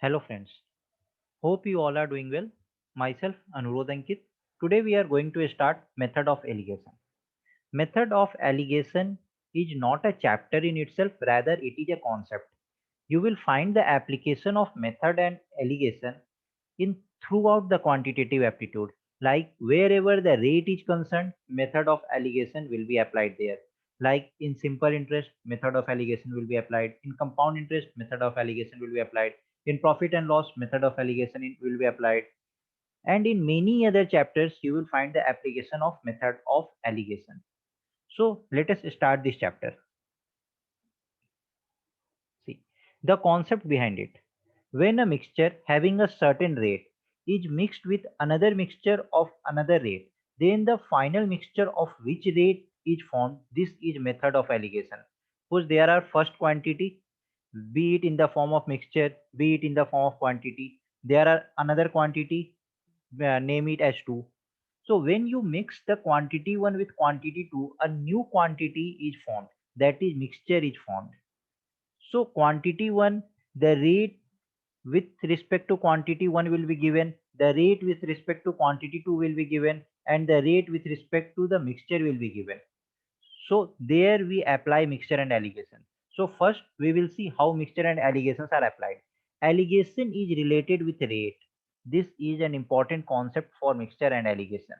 Hello friends, hope you all are doing well. Myself Anurod Ankit. Today we are going to start method of allegation. Method of allegation is not a chapter in itself, rather it is a concept. You will find the application of method and allegation in throughout the quantitative aptitude. Like wherever the rate is concerned, method of allegation will be applied there. Like in simple interest, method of allegation will be applied. In compound interest, method of allegation will be applied. In profit and loss, method of allegation will be applied. And in many other chapters, you will find the application of method of allegation. So let us start this chapter. See, the concept behind it. When a mixture having a certain rate is mixed with another mixture of another rate, then the final mixture of which rate is formed, this is method of allegation. Suppose there are first quantity, be it in the form of mixture, be it in the form of quantity. There are another quantity, name it as 2. So when you mix the quantity 1 with quantity 2, a new quantity is formed. That is mixture is formed. So quantity 1, the rate with respect to quantity 1 will be given, the rate with respect to quantity 2 will be given, and the rate with respect to the mixture will be given. So there we apply mixture and allegation. So first we will see how mixture and allegations are applied. Allegation is related with rate. This is an important concept for mixture and allegation.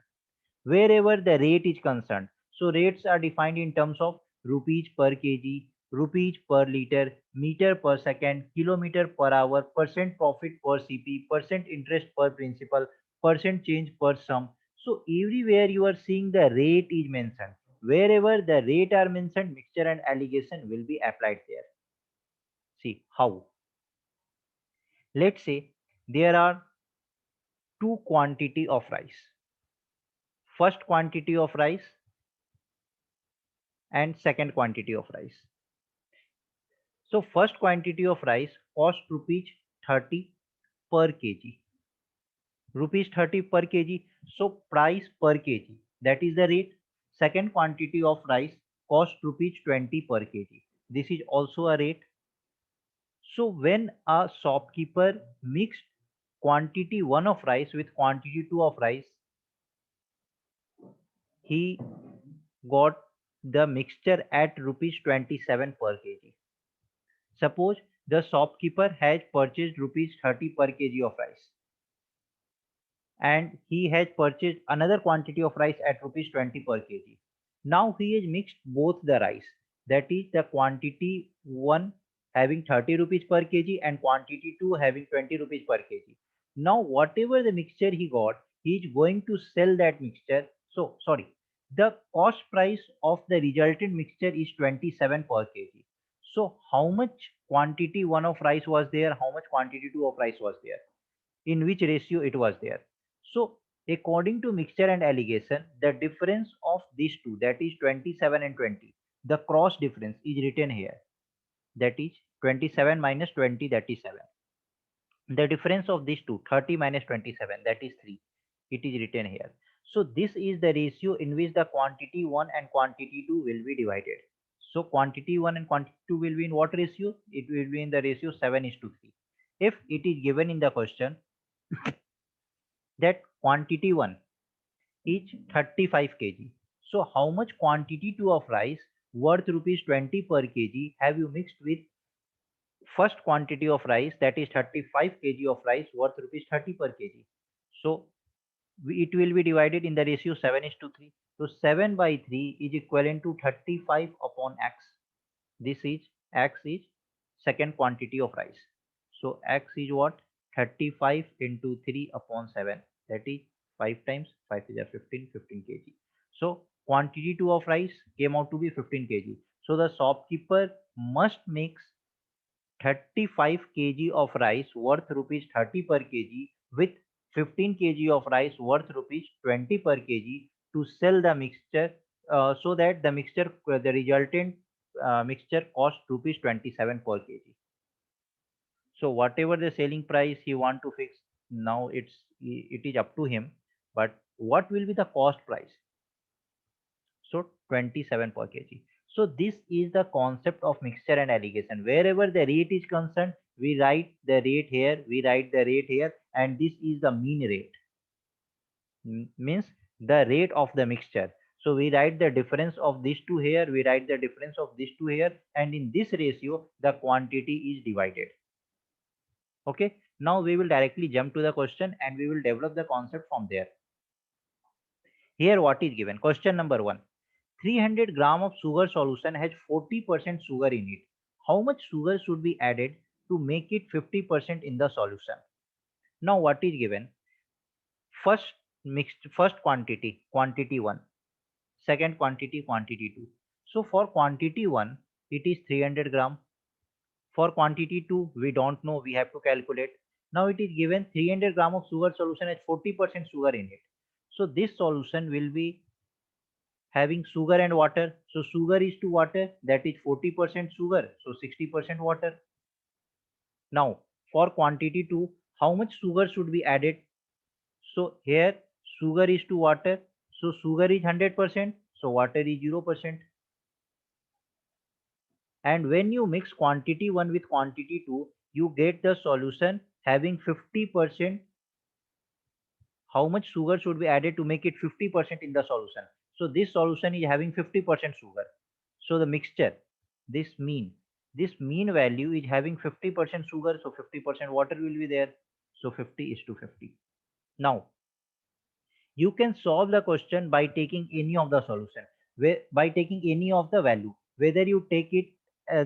Wherever the rate is concerned, so rates are defined in terms of rupees per kg, rupees per liter, meter per second, kilometer per hour, percent profit per cp, percent interest per principal, percent change per sum. So everywhere you are seeing the rate is mentioned. Wherever the rate are mentioned, mixture and allegation will be applied there. See how. Let's say there are two quantity of rice. First quantity of rice and second quantity of rice. So first quantity of rice cost rupees 30 per kg. Rupees 30 per kg. So price per kg. That is the rate. Second quantity of rice cost rupees 20 per kg. This is also a rate. So when a shopkeeper mixed quantity 1 of rice with quantity 2 of rice, he got the mixture at rupees 27 per kg. Suppose the shopkeeper has purchased rupees 30 per kg of rice and he has purchased another quantity of rice at rupees 20 per kg. Now he has mixed both the rice, that is the quantity 1 having 30 rupees per kg and quantity 2 having 20 rupees per kg. Now whatever the mixture he got, he is going to sell that mixture. So sorry, the cost price of the resultant mixture is 27 per kg. So how much quantity 1 of rice was there, how much quantity 2 of rice was there, in which ratio it was there. So according to mixture and allegation, the difference of these two, that is 27 and 20, the cross difference is written here. That is 27 minus 20, that is 7. The difference of these two, 30 minus 27, that is 3. It is written here. So this is the ratio in which the quantity 1 and quantity 2 will be divided. So quantity 1 and quantity 2 will be in what ratio? It will be in the ratio 7 is to 3. If it is given in the question that quantity 1 is 35 kg. So how much quantity 2 of rice worth rupees 20 per kg have you mixed with first quantity of rice, that is 35 kg of rice worth rupees 30 per kg. So it will be divided in the ratio 7 is to 3. So 7 by 3 is equivalent to 35 upon x. This is x is second quantity of rice. So x is what? 35 into 3 upon 7. That is 5 times 5 is a 15, 15 kg. So quantity 2 of rice came out to be 15 kg. So the shopkeeper must mix 35 kg of rice worth rupees 30 per kg with 15 kg of rice worth rupees 20 per kg to sell the mixture, so that the mixture, the resultant mixture cost rupees 27 per kg. So whatever the selling price he want to fix, now it is up to him. But what will be the cost price? So 27 per kg. So this is the concept of mixture and allegation. Wherever the rate is concerned, we write the rate here, we write the rate here, and this is the mean rate. Means the rate of the mixture. So we write the difference of these two here, we write the difference of these two here, and in this ratio the quantity is divided. Okay, now we will directly jump to the question and we will develop the concept from there. Here what is given? Question number 1. 300 gram of sugar solution has 40% sugar in it. How much sugar should be added to make it 50% in the solution? Now what is given? First quantity, quantity 1. Second quantity, quantity 2. So for quantity 1, it is 300 gram. For quantity 2, we don't know, we have to calculate. Now it is given 300 gram of sugar solution has 40% sugar in it. So this solution will be having sugar and water. So sugar is to water, that is 40% sugar, so 60% water. Now for quantity 2, how much sugar should be added? So here sugar is to water, so sugar is 100%, so water is 0%. And when you mix quantity 1 with quantity 2, you get the solution having 50%. How much sugar should be added to make it 50% in the solution? So this solution is having 50% sugar. So the mixture, this mean value is having 50% sugar, so 50% water will be there. So 50 is to 50. Now you can solve the question by taking any of the solution, by taking any of the value, whether you take it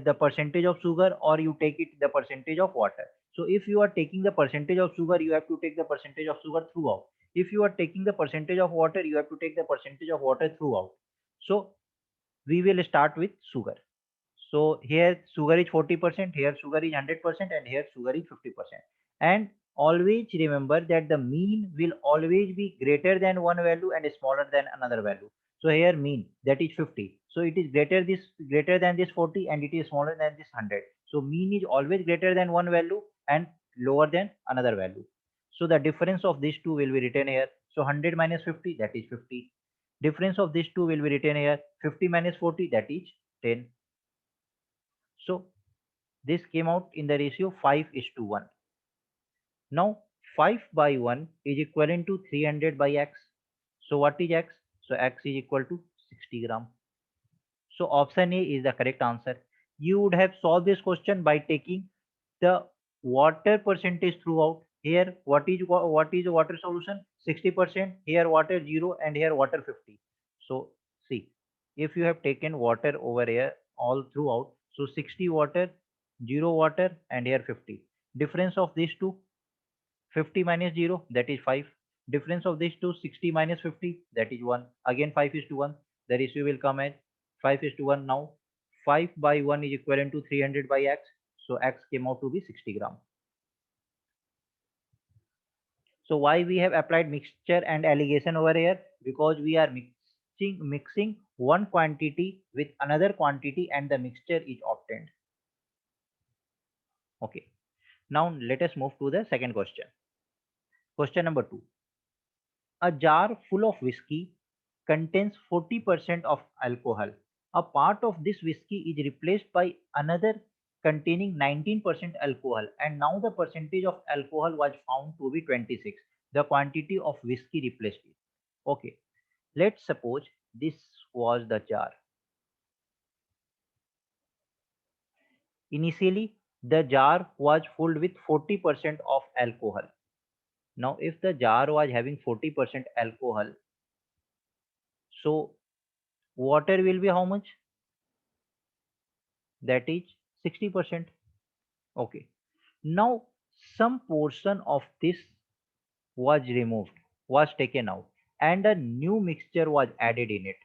the percentage of sugar or you take it the percentage of water. So if you are taking the percentage of sugar, you have to take the percentage of sugar throughout. If you are taking the percentage of water, you have to take the percentage of water throughout. So we will start with sugar. So here sugar is 40%, here sugar is 100%, and here sugar is 50%. And always remember that the mean will always be greater than one value and smaller than another value. So here mean, that is 50. So it is greater than this 40 and it is smaller than this 100. So mean is always greater than one value and lower than another value. So the difference of these two will be written here. So 100 minus 50, that is 50. Difference of these two will be written here. 50 minus 40, that is 10. So this came out in the ratio 5 is to 1. Now 5 by 1 is equivalent to 300 by x. So what is x? So x is equal to 60 gram. So option A is the correct answer. You would have solved this question by taking the water percentage throughout. Here what is the water solution? 60%. Here water 0 and here water 50. So see, if you have taken water over here all throughout, so 60 water, 0 water, and here 50. Difference of these two, 50 minus 0, that is 5. Difference of these two, 60 minus 50, that is 1. Again 5 is to 1. The ratio will come as 5 is to 1. Now 5 by 1 is equivalent to 300 by x. So x came out to be 60 gram. So why we have applied mixture and alligation over here? Because we are mixing one quantity with another quantity and the mixture is obtained. Okay. Now let us move to the second question. Question number 2. A jar full of whiskey contains 40% of alcohol. A part of this whiskey is replaced by another containing 19% alcohol, and now the percentage of alcohol was found to be 26. The quantity of whiskey replaced it. Okay, let's suppose this was the jar. Initially, the jar was filled with 40% of alcohol. Now, if the jar was having 40% alcohol, so water will be how much? That is 60%. Okay. Now, some portion of this was removed, was taken out, and a new mixture was added in it.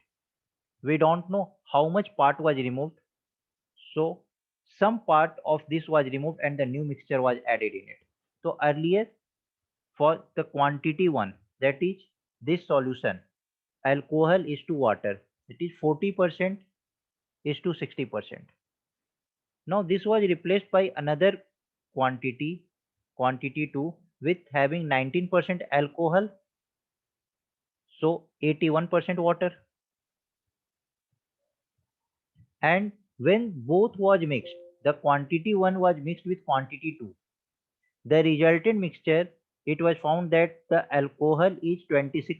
We don't know how much part was removed. So, some part of this was removed and the new mixture was added in it. So, earlier for the quantity 1, that is this solution, alcohol is to water, it is 40% is to 60%. Now this was replaced by another quantity, quantity 2, with having 19% alcohol, so 81% water. And when both was mixed, the quantity 1 was mixed with quantity 2. The resultant mixture, it was found that the alcohol is 26%.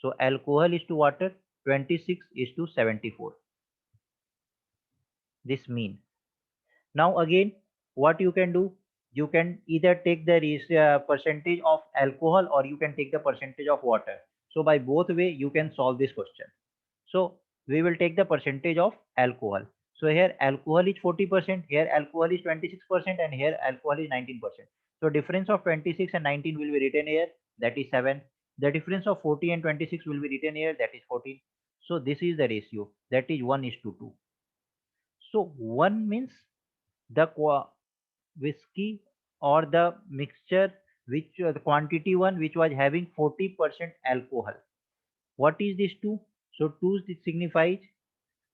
So alcohol is to water 26 is to 74. This mean. Now again, what you can do, you can either take the percentage of alcohol or you can take the percentage of water. So by both way, you can solve this question. So we will take the percentage of alcohol. So here alcohol is 40%, here alcohol is 26%, and here alcohol is 19%. So difference of 26 and 19 will be written here, that is 7. The difference of 40 and 26 will be written here, that is 14. So this is the ratio, that is 1 is to 2. So 1 means the whiskey or the mixture which the quantity 1 which was having 40% alcohol. What is this 2? So 2 signifies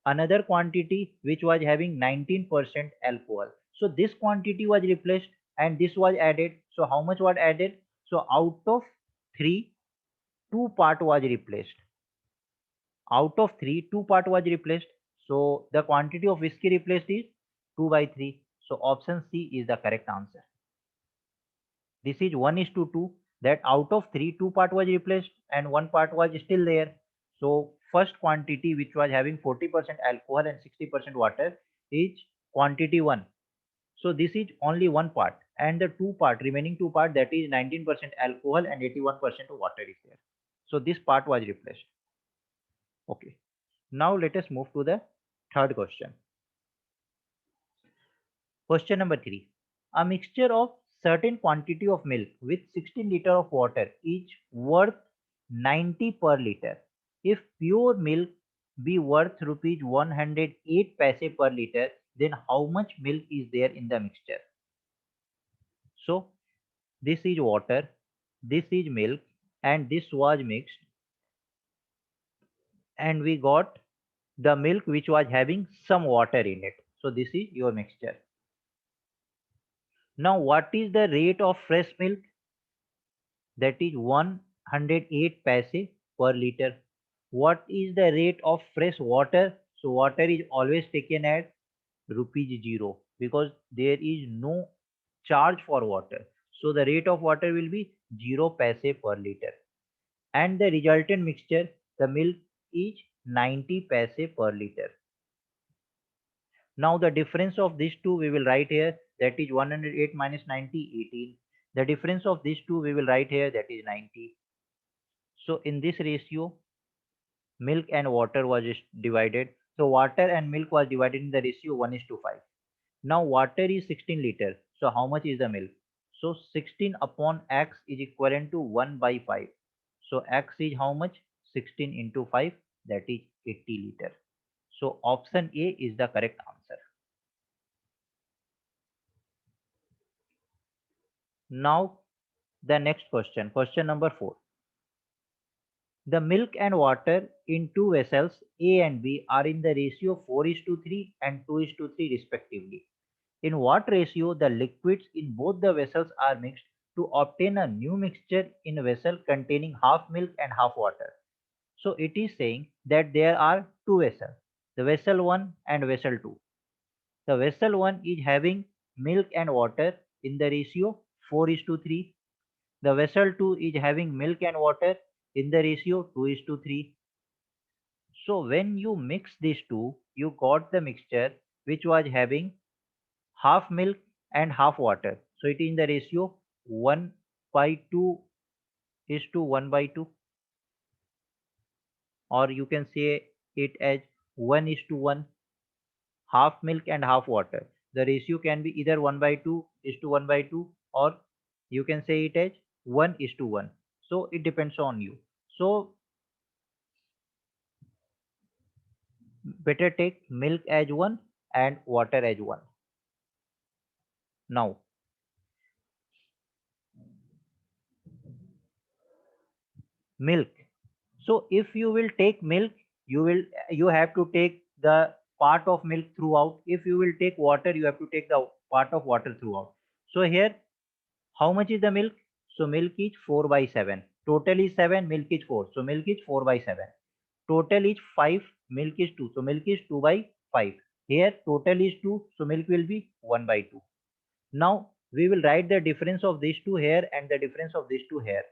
another quantity which was having 19% alcohol. So this quantity was replaced and this was added. So how much was added? So out of 3, 2 part was replaced. Out of 3, 2 part was replaced. So the quantity of whiskey replaced is 2 by 3. So option C is the correct answer. This is 1 is to 2, that out of 3, 2 part was replaced and 1 part was still there. So first quantity which was having 40% alcohol and 60% water is quantity 1. So this is only 1 part, and the 2 part, remaining 2 part, that is 19% alcohol and 81% water is there. So this part was replaced. Okay. Now let us move to the third question. Question number 3. A mixture of certain quantity of milk with 16 liter of water is worth 90 per liter. If pure milk be worth rupees 108 paise per liter, then how much milk is there in the mixture? So this is water, this is milk, and this was mixed, and we got the milk which was having some water in it. So this is your mixture. Now what is the rate of fresh milk? That is 108 paise per liter. What is the rate of fresh water? So water is always taken at rupees 0 because there is no charge for water. So the rate of water will be 0 paise per liter. And the resultant mixture, the milk is 90 paise per liter. Now the difference of these two we will write here, that is 108 minus 90, 18. The difference of these two we will write here, that is 90. So in this ratio, milk and water was divided. So water and milk was divided in the ratio 1 is to 5. Now water is 16 liter. So how much is the milk? So 16 upon x is equivalent to 1 by 5. So x is how much? 16 into 5, that is 80 liter. So option A is the correct answer. Now the next question, question number 4. The milk and water in two vessels A and B are in the ratio 4 is to 3 and 2 is to 3 respectively. In what ratio the liquids in both the vessels are mixed to obtain a new mixture in a vessel containing half milk and half water? So it is saying that there are two vessels, the vessel 1 and vessel 2. The vessel 1 is having milk and water in the ratio 4 is to 3. The vessel 2 is having milk and water in the ratio 2 is to 3. So when you mix these two, you got the mixture which was having half milk and half water. So it is in the ratio 1 by 2 is to 1 by 2, or you can say it as 1 is to 1, half milk and half water. The ratio can be either 1 by 2 is to 1 by 2, or you can say it as 1 is to 1. So it depends on you. So better take milk as 1 and water as 1. Now milk. So if you will take milk, you have to take the part of milk throughout. If you will take water, you have to take the part of water throughout. So here, how much is the milk? So milk is 4 by 7. Total is 7, milk is 4. So milk is 4 by 7. Total is 5, milk is 2. So milk is 2 by 5. Here total is 2, so milk will be 1 by 2. Now we will write the difference of these two here and the difference of these two here.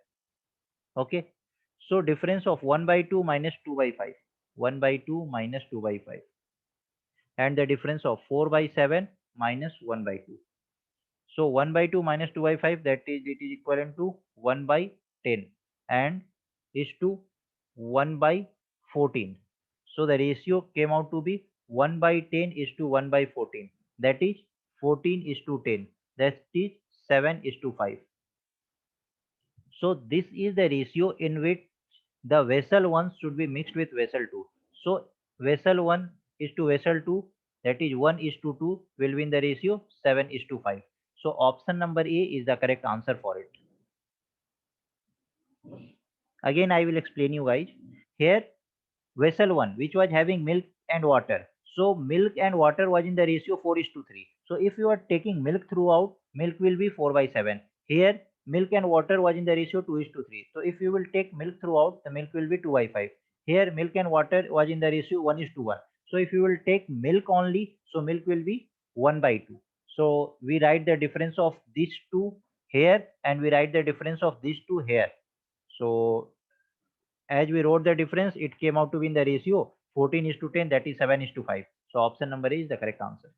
Okay. So difference of 1 by 2 minus 2 by 5. 1 by 2 minus 2 by 5. And the difference of 4 by 7 minus 1 by 2. So 1 by 2 minus 2 by 5, that is it is equivalent to 1 by 10 and is to 1 by 14. So the ratio came out to be 1 by 10 is to 1 by 14. That is 14 is to 10. That is 7 is to 5. So this is the ratio in which the vessel 1 should be mixed with vessel 2. So vessel 1 is to vessel 2, that is 1 is to 2 will be in the ratio 7 is to 5. So option number A is the correct answer for it. Again I will explain you guys. Here vessel 1 which was having milk and water. So milk and water was in the ratio 4 is to 3. So if you are taking milk throughout, milk will be 4 by 7. Here milk and water was in the ratio 2 is to 3. So if you will take milk throughout, the milk will be 2 by 5. Here milk and water was in the ratio 1 is to 1. So if you will take milk only, so milk will be 1 by 2. So we write the difference of these two here and we write the difference of these two here. So as we wrote the difference, it came out to be in the ratio 14 is to 10, that is 7 is to 5. So option number A is the correct answer.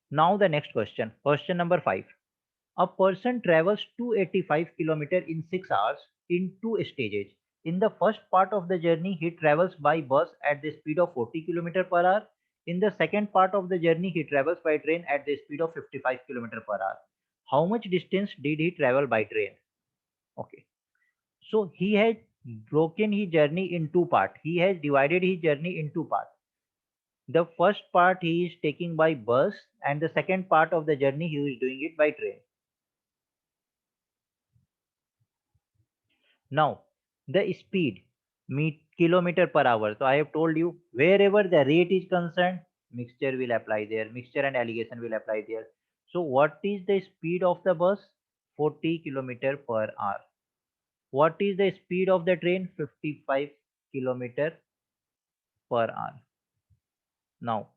Now the next question, question number 5. A person travels 285 km in 6 hours in two stages. In the first part of the journey, he travels by bus at the speed of 40 km per hour. In the second part of the journey, he travels by train at the speed of 55 km per hour. How much distance did he travel by train? Okay. So he has broken his journey in two parts. He has divided his journey in two parts. The first part he is taking by bus and the second part of the journey he is doing it by train. Now, the speed, kilometer per hour. So I have told you wherever the rate is concerned, mixture will apply there. Mixture and alligation will apply there. So what is the speed of the bus? 40 kilometer per hour. What is the speed of the train? 55 kilometer per hour. Now,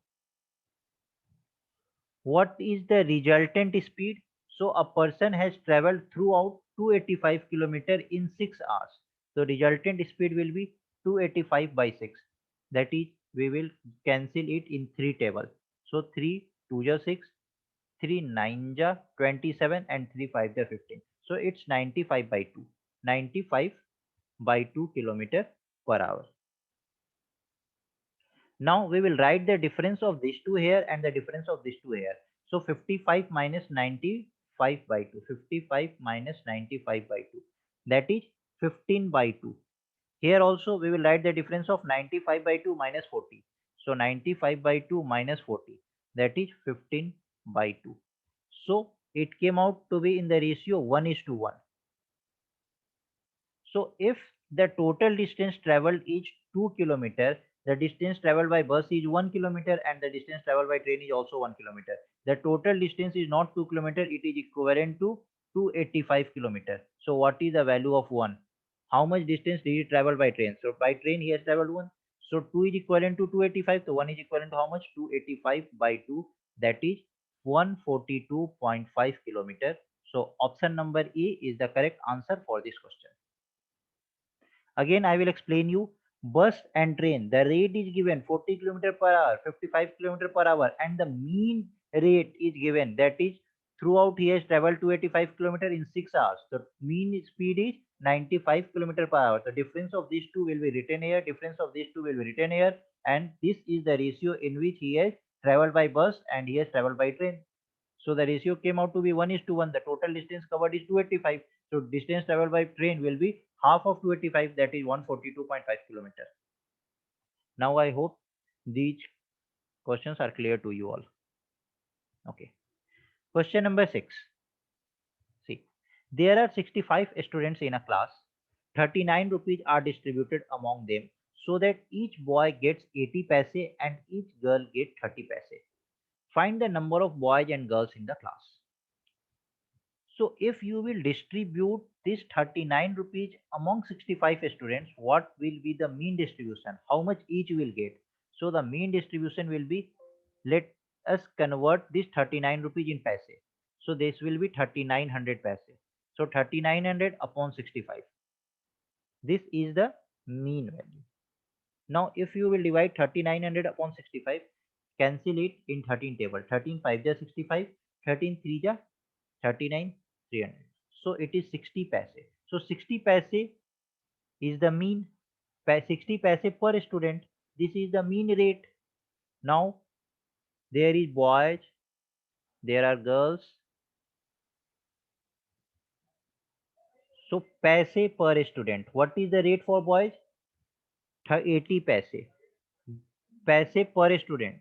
what is the resultant speed? So a person has traveled throughout 285 kilometer in 6 hours. So resultant speed will be 285 by 6. That is, we will cancel it in 3 tables. So 3 2 ja 6, 3 9 ja 27 and 3 5 ja 15. So it's 95 by 2. 95 by 2 kilometer per hour. Now we will write the difference of these two here and the difference of these two here. So 55 minus 95 by 2. 55 minus 95 by 2. That is 15 by 2. Here also we will write the difference of 95 by 2 minus 40. So 95 by 2 minus 40. That is 15 by 2. So it came out to be in the ratio 1 is to 1. So if the total distance traveled is 2 kilometer, the distance traveled by bus is 1 kilometer and the distance traveled by train is also 1 kilometer. The total distance is not 2 kilometer, it is equivalent to 285 kilometer. So what is the value of 1? How much distance did he travel by train? So by train he has traveled 1. So 2 is equivalent to 285. So 1 is equivalent to how much? 285 by 2. That is 142.5 kilometer. So option number A is the correct answer for this question. Again, I will explain you. Bus and train, the rate is given 40 km per hour, 55 km per hour, and the mean rate is given. That is, throughout he has traveled 285 km in 6 hours. The mean speed is 95 km per hour. The difference of these two will be written here. Difference of these two will be written here. And this is the ratio in which he has traveled by bus and he has traveled by train. So the ratio came out to be 1 is to 1. The total distance covered is 285. So distance traveled by train will be half of 285, that is 142.5 kilometers. Now I hope these questions are clear to you all. Okay. Question number 6. See, there are 65 students in a class. 39 rupees are distributed among them so that each boy gets 80 paise and each girl gets 30 paise. Find the number of boys and girls in the class. So if you will distribute this 39 rupees among 65 students, what will be the mean distribution? How much each will get? So the mean distribution will be, let us convert this 39 rupees in paise. So this will be 3900 paise. So 3900 upon 65. This is the mean value. Now if you will divide 3900 upon 65, cancel it in 13 table. 13 5 ja 65, 13 3 ja 39 300. So it is 60 paise. So 60 paise is the mean, 60 paise per student. This is the mean rate. Now there is boys, there are girls. So paise per student. What is the rate for boys? 80 paise. Paise per student.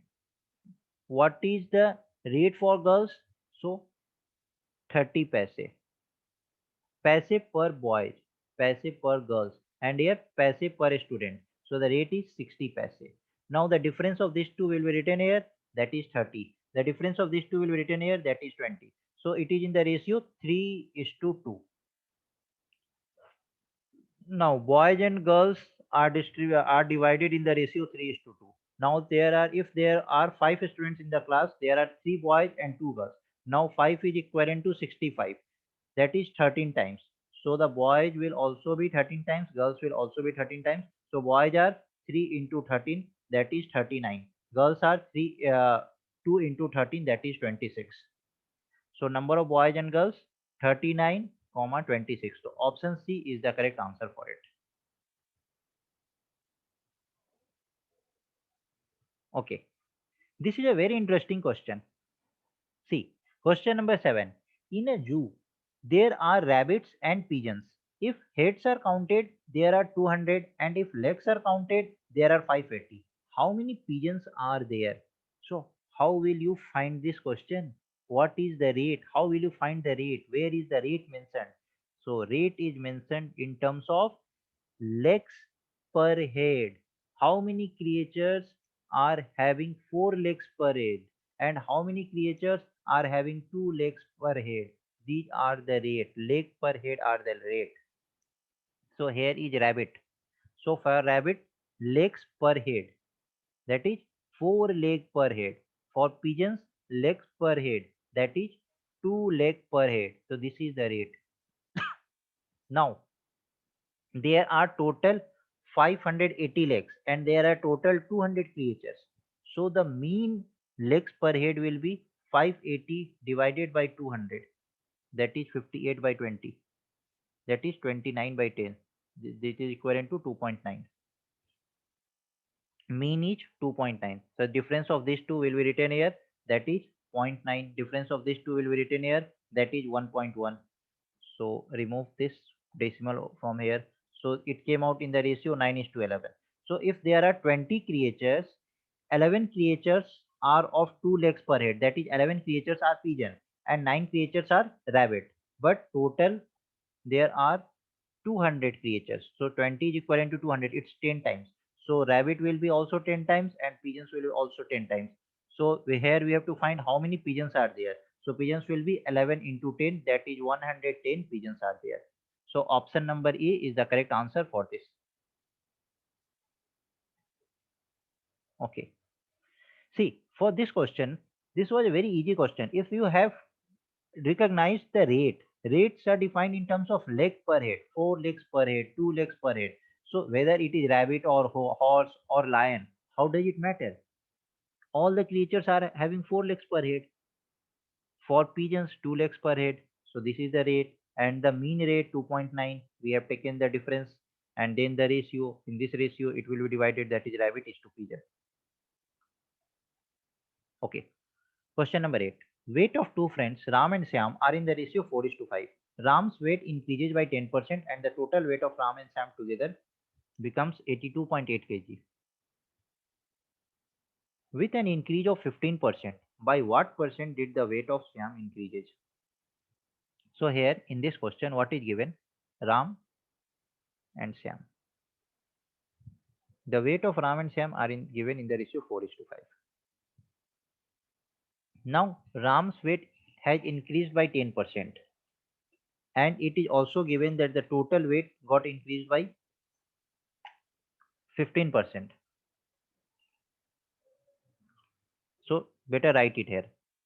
What is the rate for girls? So 30 paise. Paise per boys, paise per girls, and here paise per student. So the rate is 60 paise. Now the difference of these two will be written here, that is 30. The difference of these two will be written here, that is 20. So it is in the ratio 3:2. Now boys and girls are divided in the ratio 3:2. Now if there are 5 students in the class, there are 3 boys and 2 girls. Now 5 is equivalent to 65. That is 13 times. So the boys will also be 13 times, girls will also be 13 times. So boys are 3 into 13, that is 39. Girls are 2 into 13, that is 26. So number of boys and girls 39, 26. So option C is the correct answer for it. Okay. This is a very interesting question. See, question number 7. In a zoo, there are rabbits and pigeons. If heads are counted, there are 200, and if legs are counted, there are 580. How many pigeons are there? So, how will you find this question? What is the rate? How will you find the rate? Where is the rate mentioned? So, rate is mentioned in terms of legs per head. How many creatures are having 4 legs per head? And how many creatures are having 2 legs per head? These are the rate. Leg per head are the rate. So here is rabbit. So for rabbit, legs per head. That is 4 leg per head. For pigeons, legs per head. That is 2 leg per head. So this is the rate. Now there are total 580 legs and there are total 200 creatures. So the mean legs per head will be 580 divided by 200. That is 58 by 20. That is 29 by 10. This is equivalent to 2.9. Mean is 2.9. So difference of these two will be written here. That is 0.9. Difference of these two will be written here. That is 1.1. So remove this decimal from here. So it came out in the ratio 9:11. So if there are 20 creatures, 11 creatures are of 2 legs per head. That is 11 creatures are pigeon and 9 creatures are rabbit. But total there are 200 creatures. So 20 is equivalent to 200. It's 10 times. So rabbit will be also 10 times and pigeons will be also 10 times. So here we have to find how many pigeons are there. So pigeons will be 11 into 10. That is 110 pigeons are there. So option number A is the correct answer for this. Okay. See, for this question, this was a very easy question. If you have recognized the rate, rates are defined in terms of leg per head, 4 legs per head, 2 legs per head. So whether it is rabbit or horse or lion, how does it matter? All the creatures are having 4 legs per head. For pigeons, 2 legs per head. So this is the rate and the mean rate 2.9. We have taken the difference and then the ratio. In this ratio, it will be divided, that is rabbit is to pigeon. Okay. Question number 8. Weight of two friends, Ram and Syam, are in the ratio 4:5. Ram's weight increases by 10% and the total weight of Ram and Syam together becomes 82.8 kg. With an increase of 15%, by what percent did the weight of Syam increases? So here in this question, what is given? Ram and Syam. The weight of Ram and Syam are given in the ratio 4:5. Now Ram's weight has increased by 10%. And it is also given that the total weight got increased by 15%. So better write it here.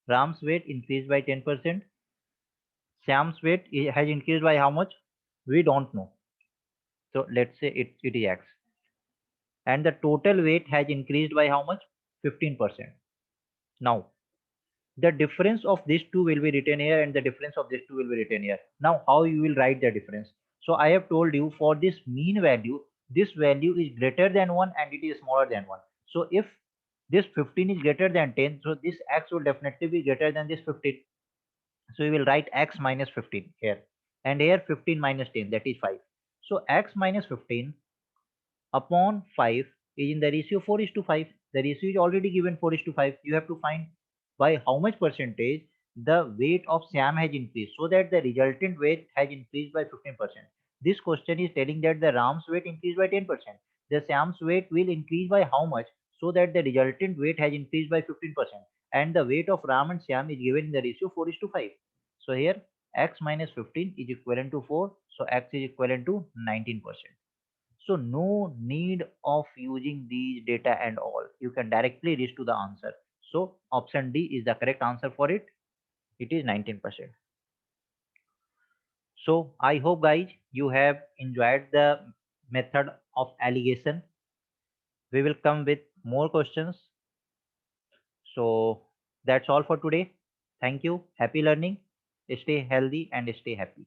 Ram's weight increased by 10%. Sam's weight has increased by how much? We don't know. So let's say it is X. And the total weight has increased by how much? 15%. Now, the difference of these two will be written here and the difference of these two will be written here. Now, how you will write the difference? So I have told you for this mean value, this value is greater than 1 and it is smaller than 1. So if this 15 is greater than 10, so this X will definitely be greater than this 15. So we will write X minus 15 here. And here 15 minus 10, that is 5. So X minus 15 upon 5 is in the ratio 4 is to 5. The ratio is already given 4 is to 5. You have to find by how much percentage the weight of Sam has increased so that the resultant weight has increased by 15%. This question is telling that the Ram's weight increased by 10%. The Sam's weight will increase by how much so that the resultant weight has increased by 15%. And the weight of Ram and Sam is given in the ratio 4 is to 5. So here X minus 15 is equivalent to 4. So X is equivalent to 19%. So no need of using these data and all. You can directly reach to the answer. So option D is the correct answer for it. It is 19%. So I hope guys you have enjoyed the method of allegation. We will come with more questions. So that's all for today. Thank you. Happy learning. Stay healthy and stay happy.